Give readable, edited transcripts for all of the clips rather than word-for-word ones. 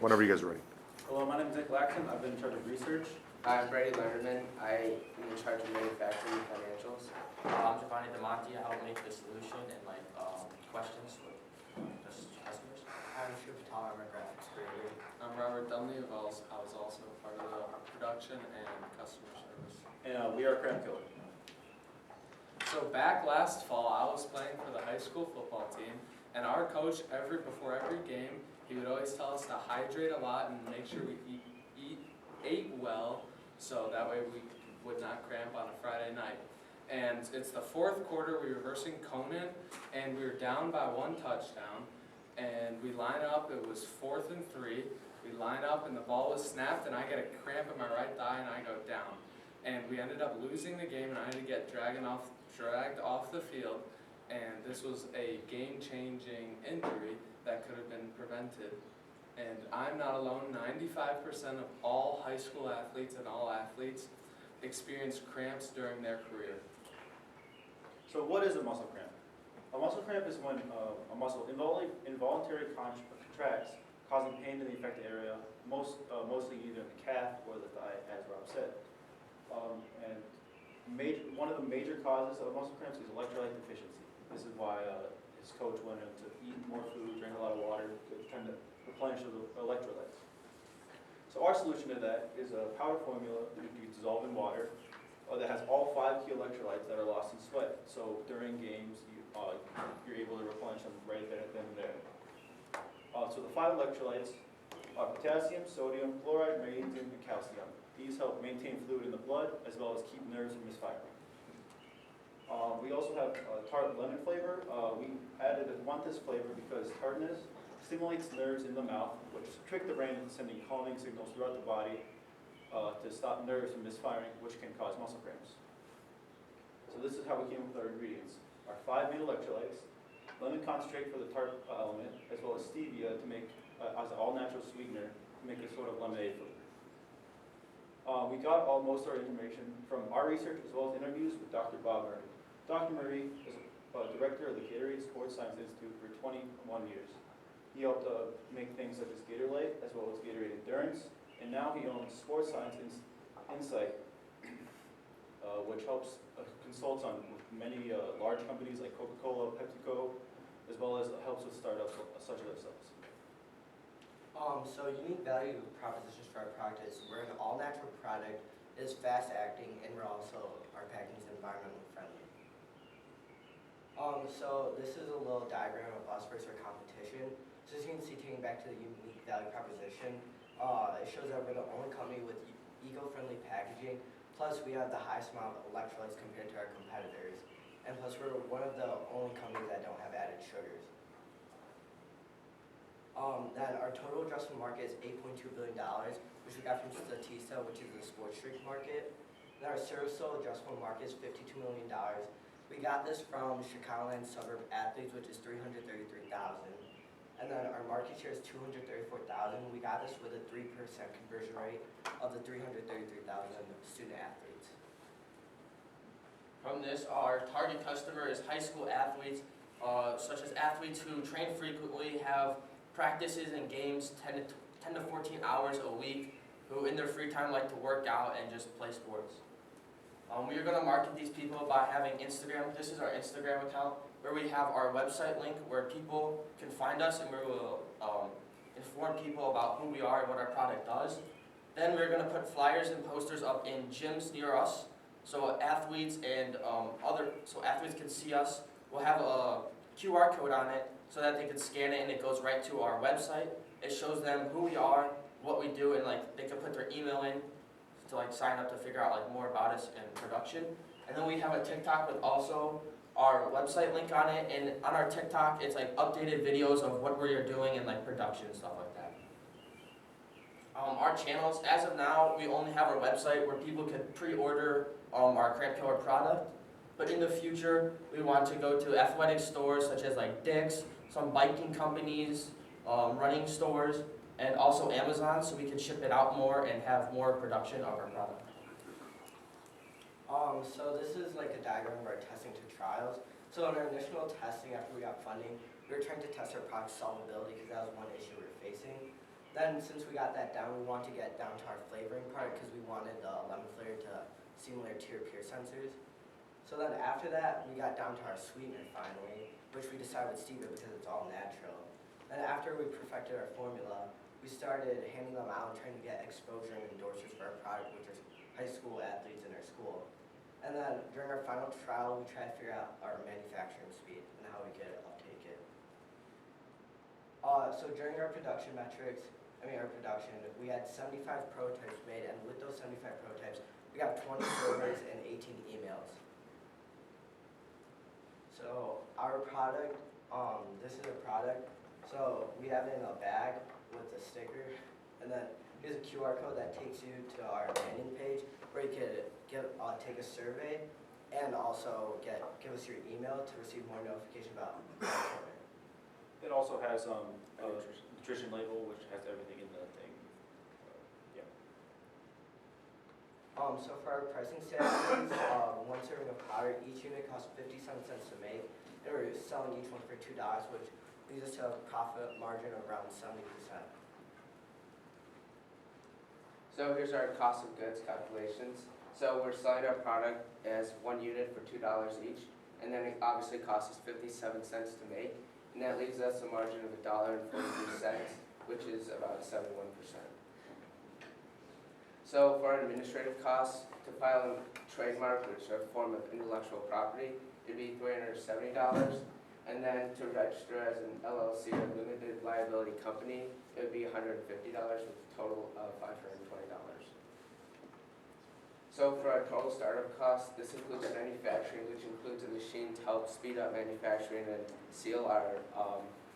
Whenever you guys are ready. Hello, my name is Nick Laxton. I've been in charge of research. I'm Brady Lernerman. I am in charge of manufacturing and financials. I'm Giovanni Damonti. I help make the solution and questions with just customers. I'm Shiv Patel. I'm a graphics creator. I'm Robert Dumley. I was also part of the production and customer service. And we are Cramp Killer. So back last fall, I was playing for the high school football team, and our coach, before every game, he would always tell us to hydrate a lot and make sure we ate well, so that way we would not cramp on a Friday night. And it's the fourth quarter, we were versing Conan, and we were down by 1 touchdown, and we line up, it was 4th and 3, we line up and the ball was snapped and I get a cramp in my right thigh and I go down. And we ended up losing the game and I had to get dragged off the field, and this was a game-changing injury that could have been prevented. And I'm not alone, 95% of all high school athletes and all athletes experience cramps during their career. So what is a muscle cramp? A muscle cramp is when a muscle involuntarily contracts, causing pain in the affected area, mostly either in the calf or the thigh, as Rob said. One of the major causes of muscle cramps is electrolyte deficiency. This is why his coach wanted him to eat more food, drink a lot of water, to kind of replenish the electrolytes. So our solution to that is a powder formula that you dissolve in water that has all 5 key electrolytes that are lost in sweat. So during games, you're able to replenish them right there and there. So the 5 electrolytes are potassium, sodium, chloride, magnesium, and calcium. These help maintain fluid in the blood as well as keep nerves from misfiring. We also have tart lemon flavor. We want this flavor because tartness stimulates nerves in the mouth, which trick the brain into sending calming signals throughout the body to stop nerves from misfiring, which can cause muscle cramps. So this is how we came up with our ingredients. Our 5 main electrolytes, lemon concentrate for the tart element, as well as stevia to make as an all-natural sweetener to make a sort of lemonade flavor. We got most of our information from our research as well as interviews with Dr. Bob Murray. Dr. Murray is director of the Gatorade Sports Science Institute for 21 years. He helped make things such as Gatorade as well as Gatorade Endurance, and now he owns Sports Science Insight, which consults on many large companies like Coca-Cola, PepsiCo, as well as helps with startups such as ourselves. So unique value propositions for our product is we're an all-natural product, it is fast-acting, and our packaging is environmentally friendly. So this is a little diagram of us versus our competition. So as you can see, taking back to the unique value proposition, it shows that we're the only company with eco-friendly packaging, plus we have the highest amount of electrolytes compared to our competitors, and plus we're one of the only companies that don't have added sugars. Then our total addressable market is $8.2 billion, which we got from Statista, which is the sports drink market. Then our serviceable addressable market is $52 million. We got this from Chicagoland suburb athletes, which is 333,000. And then our market share is 234,000. We got this with a 3% conversion rate of the 333,000 student athletes. From this, our target customer is high school athletes, such as athletes who train frequently, have practices and games 10 to 14 hours a week, who in their free time like to work out and just play sports. We are going to market these people by having Instagram. This is our Instagram account, where we have our website link where people can find us, and we will inform people about who we are and what our product does. Then we're going to put flyers and posters up in gyms near us, so athletes athletes can see us. We'll have a QR code on it so that they can scan it, and it goes right to our website. It shows them who we are, what we do, and they can put their email in to sign up to figure out more about us and production. And then we have a TikTok with also our website link on it, and on our TikTok it's updated videos of what we're doing and production and stuff like that. Our channels, as of now, we only have our website where people can pre-order our Cramp Killer product. But in the future, we want to go to athletic stores such as Dick's, some biking companies, running stores, and also Amazon, so we can ship it out more and have more production of our product. So this is a diagram of our testing to trials. So in our initial testing after we got funding, we were trying to test our product solvability because that was one issue we were facing. Then since we got that down, we want to get down to our flavoring part because we wanted the lemon flavor to similar to your peer sensors. So then after that, we got down to our sweetener finally, which we decided with stevia because it's all natural. And after we perfected our formula, we started handing them out and trying to get exposure and endorsements for our product, which is high school athletes in our school. And then during our final trial, we tried to figure out our manufacturing speed and how we could uptake it. So during our production, we had 75 prototypes made, and with those 75 prototypes, we got 20 surveys and 18 emails. So our product, this is a product. So we have it in a bag with a sticker, and then here's a QR code that takes you to our landing page where you could take a survey and also give us your email to receive more notification about our equipment. It also has a nutrition label, which has everything in the thing. Yeah. So for our pricing strategies, one serving of powder, each unit costs 57 cents to make, and we're selling each one for $2, which leads us to a profit margin of around 70%. So here's our cost of goods calculations. So we're selling our product as one unit for $2 each, and then it obviously costs us 57 cents to make, and that leaves us a margin of $1.43, which is about 71%. So for our administrative costs, to file a trademark, which is a form of intellectual property, it'd be $370. And then to register as an LLC or limited liability company, it would be $150 with a total of $520. So for our total startup costs, this includes manufacturing, which includes a machine to help speed up manufacturing and seal our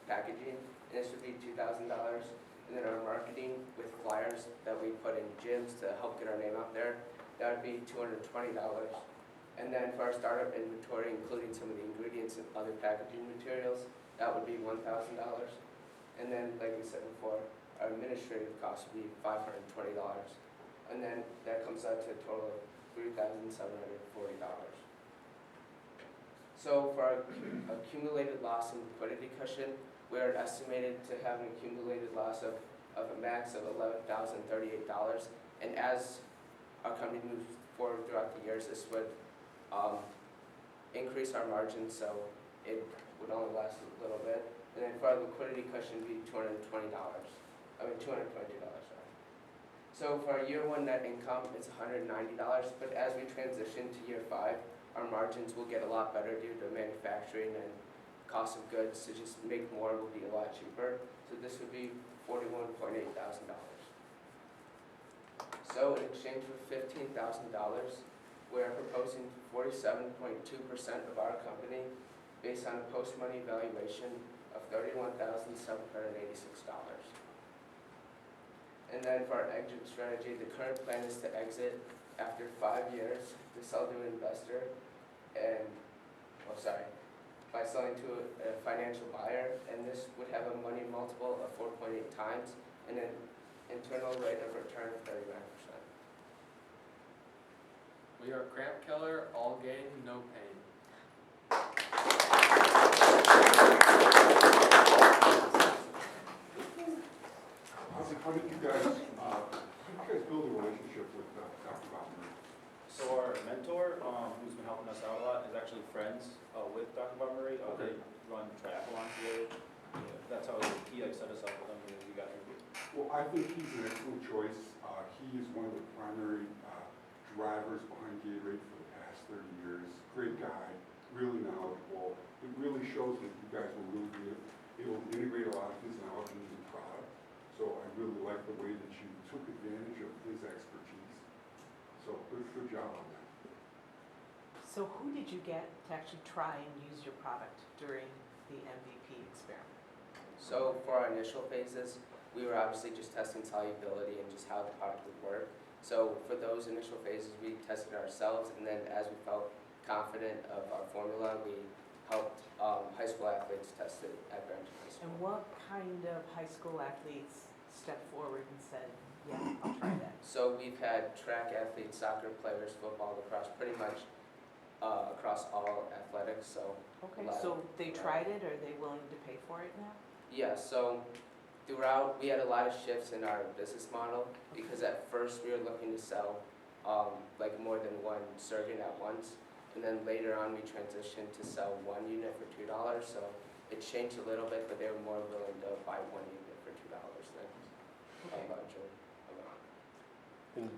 packaging. And this would be $2,000. And then our marketing with flyers that we put in gyms to help get our name out there, that would be $220. And then for our startup inventory, including some of the ingredients and other packaging materials, that would be $1,000. And then, like we said before, our administrative cost would be $520. And then that comes out to a total of $3,740. So for our accumulated loss and liquidity cushion, we are estimated to have an accumulated loss of a max of $11,038. And as our company moves forward throughout the years, this would increase our margins, so it would only last a little bit. And then for our liquidity cushion, would be $222, sorry. So for our year one net income, it's $190, but as we transition to year 5, our margins will get a lot better due to manufacturing and cost of goods. To just make more will be a lot cheaper. So this would be $41,800. So in exchange for $15,000, we are proposing 47.2% of our company based on a post-money valuation of $31,786. And then for our exit strategy, the current plan is to exit after 5 years to sell to an investor and, by selling to a financial buyer, and this would have a money multiple of 4.8 times and an internal rate of return of 39%. We are Cramp Killer, all gain, no pain. How did you guys build a relationship with Dr. Bauman? So our mentor, who's been helping us out a lot, is actually friends with Dr. Bauman. They run triathlon together. That's how he set us up with them when we got here. Well, I think he's an excellent choice. He is one of the primary drivers behind Gatorade for the past 30 years. Great guy, really knowledgeable. It really shows that you guys will really be able to integrate a lot of physiology into the product. So I really like the way that you took advantage of his expertise. So good job on that. So who did you get to actually try and use your product during the MVP experiment? So for our initial phases, we were obviously just testing solubility and just how the product would work. So for those initial phases, we tested ourselves, and then as we felt confident of our formula, we helped high school athletes test it at Barrington High School. And what kind of high school athletes stepped forward and said, yeah, I'll try that? So we've had track athletes, soccer players, football, lacrosse, pretty much across all athletics. So Okay, so they tried it, are they willing to pay for it now? yeah, so throughout, we had a lot of shifts in our business model because at first we were looking to sell like more than one serving at once. And then later on, we transitioned to sell one unit for $2. So it changed a little bit, but they were more willing to buy one unit for $2 than a larger amount. And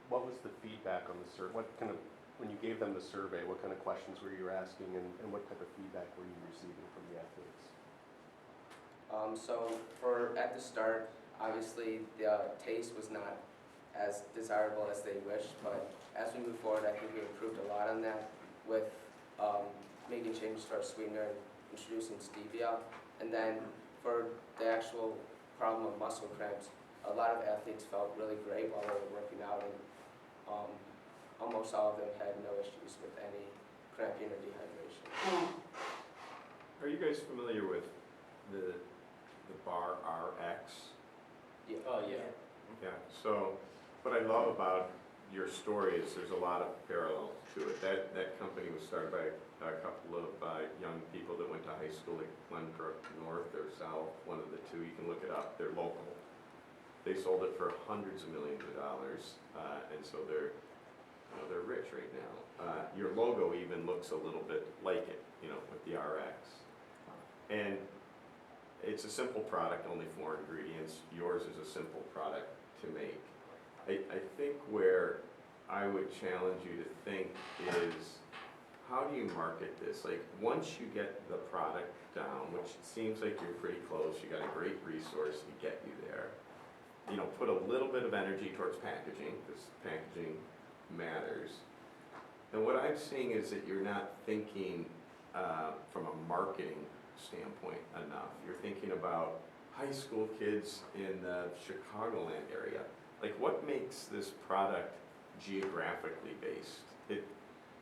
what was the feedback on the when you gave them the survey, what kind of questions were you asking and what type of feedback were you receiving from the athletes? So at the start, obviously the taste was not as desirable as they wished, but as we move forward, I think we improved a lot on that with making changes to our sweetener and introducing stevia. And then for the actual problem of muscle cramps, a lot of athletes felt really great while they were working out, and almost all of them had no issues with any cramping or dehydration. Are you guys familiar with the bar RX? Yeah. Oh, yeah. Yeah, so what I love about your story is there's a lot of parallel to it. That company was started by a couple of young people that went to high school at Glenbrook North or South, one of the two. You can look it up. They're local. They sold it for hundreds of millions of dollars, and so they're rich right now. Your logo even looks a little bit like it, with the RX. And it's a simple product, only 4 ingredients. Yours is a simple product to make. I think where I would challenge you to think is, how do you market this? Like, once you get the product down, which it seems like you're pretty close, you got a great resource to get you there, put a little bit of energy towards packaging, because packaging matters. And what I'm seeing is that you're not thinking from a marketing standpoint enough. You're thinking about high school kids in the Chicagoland area. Like, what makes this product geographically based?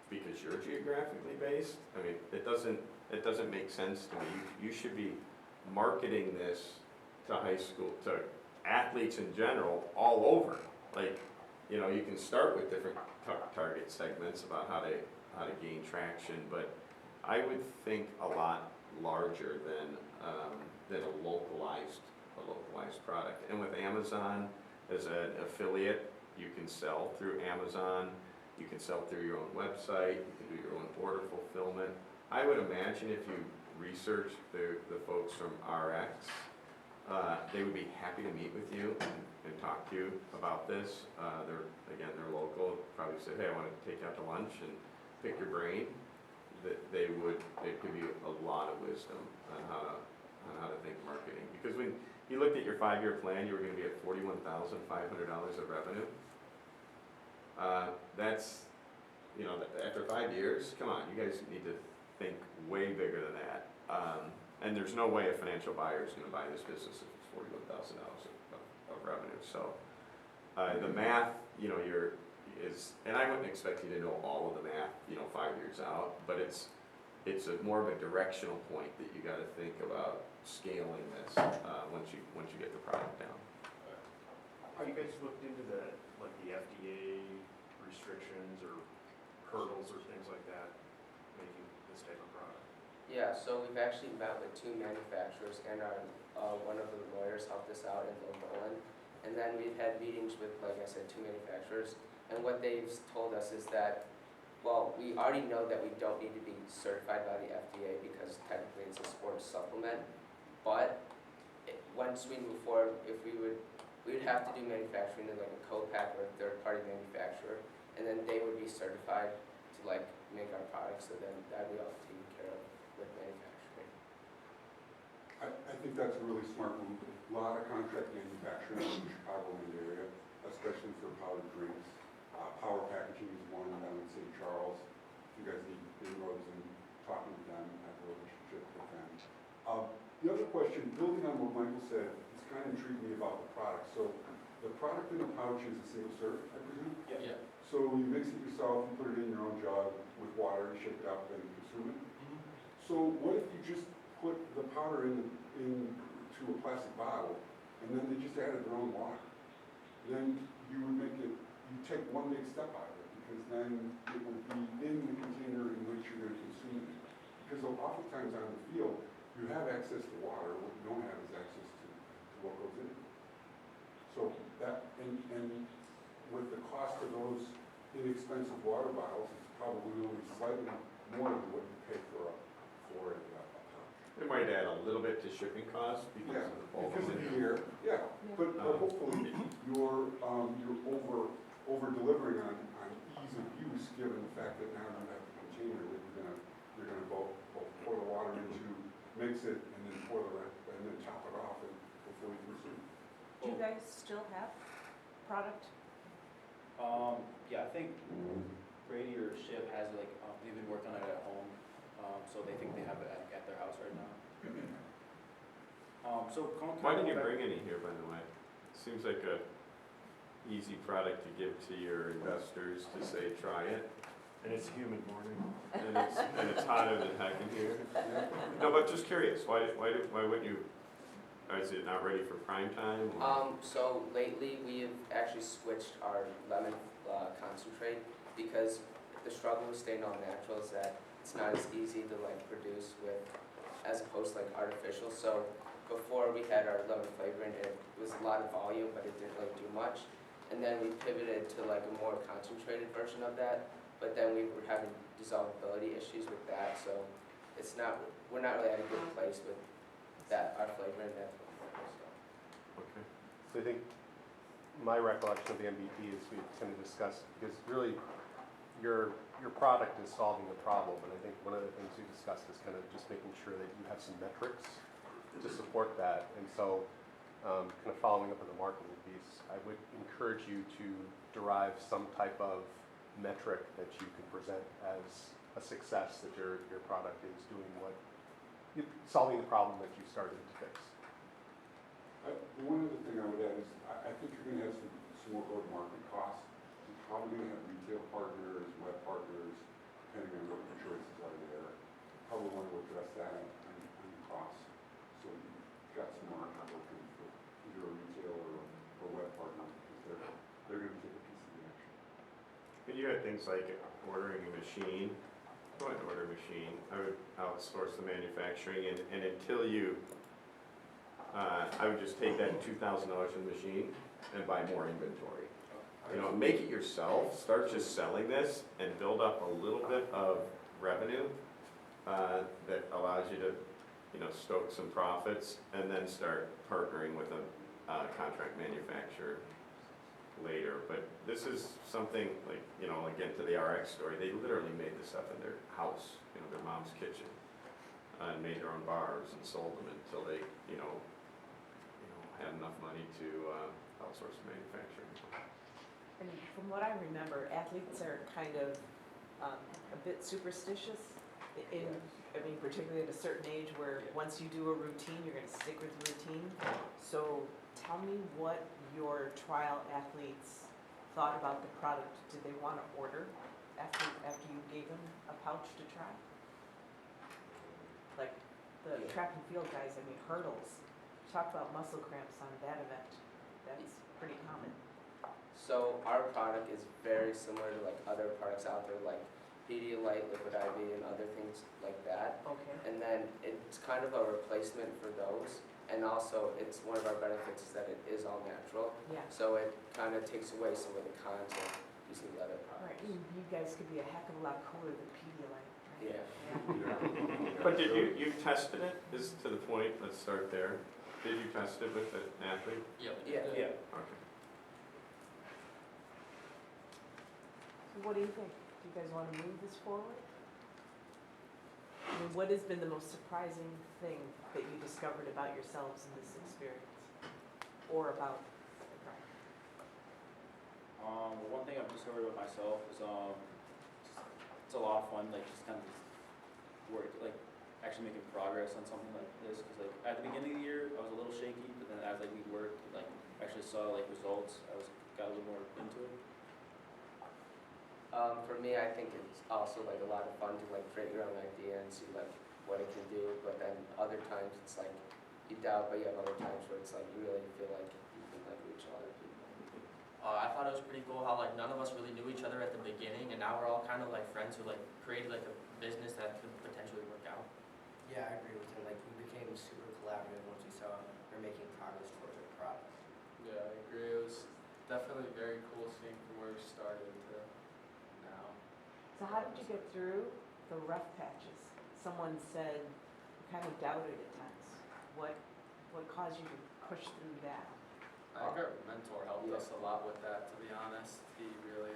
Because you're geographically based? I mean, it doesn't make sense to me. You should be marketing this to high school, to athletes in general, all over. Like, you can start with different target segments about how to gain traction, but I would think a lot larger than a localized product. And with Amazon as an affiliate, you can sell through Amazon. You can sell through your own website. You can do your own order fulfillment. I would imagine if you research the folks from RX, they would be happy to meet with you and talk to you about this. They're local. Probably say, hey, I want to take you out to lunch and pick your brain. They'd give you a lot of wisdom on how to think marketing. Because when you looked at your 5-year plan, you were going to be at $41,500 of revenue. That's, after 5 years, come on, you guys need to think way bigger than that. And there's no way a financial buyer is going to buy this business if it's $41,000 of revenue. So the math, and I wouldn't expect you to know all of the math, 5 years out, but it's more of a directional point that you got to think about scaling this once you get the product down. Are you guys looked into the FDA restrictions or hurdles or things like that making this type of product? Yeah, so we've actually met with 2 manufacturers, and one of the lawyers helped us out in Oakland. And then we've had meetings with, like I said, 2 manufacturers. And what they've told us is that, well, we already know that we don't need to be certified by the FDA because technically it's a sports supplement. But once we move forward, we would have to do manufacturing in like a co-pack or a third-party manufacturer, and then they would be certified to make our products. So then that would be all taken care of with manufacturing. I think that's a really smart move. A lot of contract manufacturing in the Chicagoland area, especially for powdered drinks. Power Packaging is one down in St. Charles. If you guys need inroads and talking to them, I have a relationship with them. The other question, building on what Michael said, it's kind of intrigued me about the product. So the product in the pouch is a single serve, I presume? Yeah. So you mix it yourself, you put it in your own jug with water, you shake it up, and consume it. So what if you just put the powder into a plastic bottle, and then they just added their own water? Then you would you take one big step out of it, because then it would be in the container in which you're going to consume it. Because oftentimes on the field, you have access to water, what you don't have is access to what goes in it. So that, and with the cost of those inexpensive water bottles, it's probably only slightly more than what you pay for a pouch. It might add a little bit to shipping costs because Yeah, of the bulk. because of the year, yeah, but hopefully you're over delivering on ease of use, given the fact that now you have the container that you're gonna both pour the water into, mix it, and then pour the rest, and then top it off and before you proceed. Do you guys still have product? Yeah, I think Brady or Ship has it, like, they've been working on it at home, so they think they have it at their house right now. Why didn't you bring any here, by the way? Seems like a easy product to give to your investors to say, try it. And it's humid morning. And it's hotter than heck in here. No, but just curious, why wouldn't you, is it not ready for prime time? or- So lately, we have actually switched our lemon concentrate because the struggle with staying all natural is that it's not as easy to like produce with, as opposed to like artificial. So before we had our lemon flavoring, it was a lot of volume, but it didn't really do much. And then we pivoted to like a more concentrated version of that, but then we were having dissolvability issues with that, so it's not, we're not really at a good place with that, our flavoring, that's what we're doing, so. Okay. So I think my recollection of the MVP is we kind of discussed, because really your product is solving the problem, and I think one of the things we discussed is kind of just making sure that you have some metrics to support that. And so kind of following up on the marketing piece, I would encourage you to derive some type of metric that you can present as a success, that your product is doing solving the problem that you started to fix. One other thing I would add is, I think you're gonna have some more go-to-market costs. You're probably gonna have retail partners, web partners, depending on what your choices are there. Probably want to address that on costs. So you've got some more working for either a retail or web partner, because they're gonna take a piece of the action. But you had things like ordering a machine. Go ahead and order a machine. I would outsource the manufacturing, and until you, I would just take that $2,000 in the machine and buy more inventory. You know, make it yourself, start just selling this and build up a little bit of revenue that allows you to, you know, stoke some profits, and then start partnering with a contract manufacturer later. But this is something like, you know, again to the RX story, they literally made this up in their house, you know, their mom's kitchen, and made their own bars and sold them until they, you know, had enough money to outsource manufacturing. And from what I remember, athletes are kind of a bit superstitious in, I mean, particularly at a certain age where once you do a routine, you're gonna stick with the routine. So tell me what your trial athletes thought about the product. Did they want to order after you gave them a pouch to try? Like the track and field guys, I mean, hurdles. Talk about muscle cramps on that event. That's pretty common. So our product is very similar to like other products out there, like Pedialyte, Liquid IV, and other things like that. Okay. And then it's kind of a replacement for those. And also, it's one of our benefits is that it is all natural. Yeah. So it kind of takes away some of the cons of using the other Right. products. You guys could be a heck of a lot cooler than Pedialyte. Right? Yeah. But did you tested it? This is to the point, let's start there. Did you test it with an athlete? Yep. Yeah. Okay. So what do you think? Do you guys want to move this forward? I mean, what has been the most surprising thing that you discovered about yourselves in this experience? Or about the product? One thing I've discovered about myself is it's a lot of fun, like just kind of work, like actually making progress on something like this. Because like at the beginning of the year, I was a little shaky, but then as like we worked, like actually saw like results, got a little more into it. For me, I think it's also like a lot of fun to like create your own idea and see like what it can do. But then other times it's like you doubt, but you have other times where it's like you really feel like you can like reach a lot of people. I thought it was pretty cool how like none of us really knew each other at the beginning, and now we're all kind of like friends who like created like a business that could potentially work out. Yeah, I agree with him. Like, we became super collaborative once we saw we were making progress towards definitely very cool seeing from where we started to now. So how did you get through the rough patches? Someone said you kind of doubted at times. What caused you to push through that? I think our mentor helped us a lot with that, to be honest. He really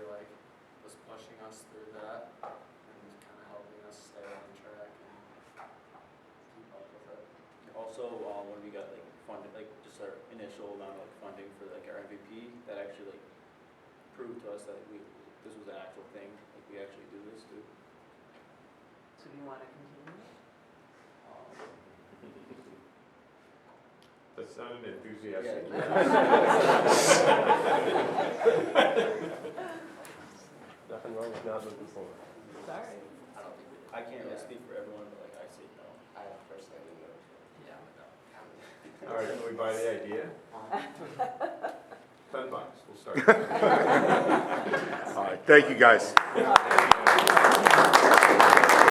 was pushing us through that and kind of helping us stay on track and keep up with it. Also, when we got funded, just our initial amount of funding for our MVP, that actually proved to us that this was an actual thing, we actually do this too. So do you want to continue? That sounded enthusiastic. Nothing wrong with not moving forward. Sorry. I don't think we did. I can't really speak for everyone, but I say no. I personally didn't know. Yeah, but no. All right, can we buy the idea? $10, we'll start. All right, thank you, guys.